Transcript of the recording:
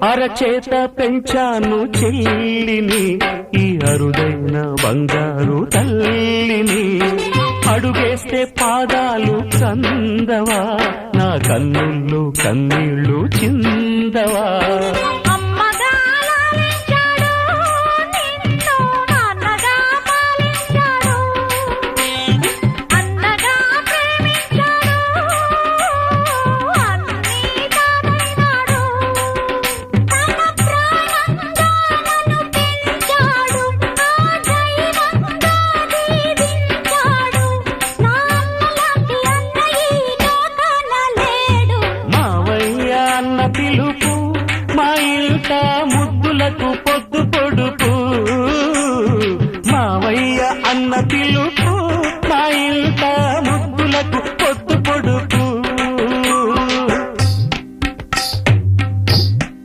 అరచేత పెంచాను చెల్లిని, ఈ అరుదైన బంగారు తల్లిని. అడుగేస్తే పాదాలు కందవా, నా కన్నుల్లో కన్నీళ్ళు చిందవా.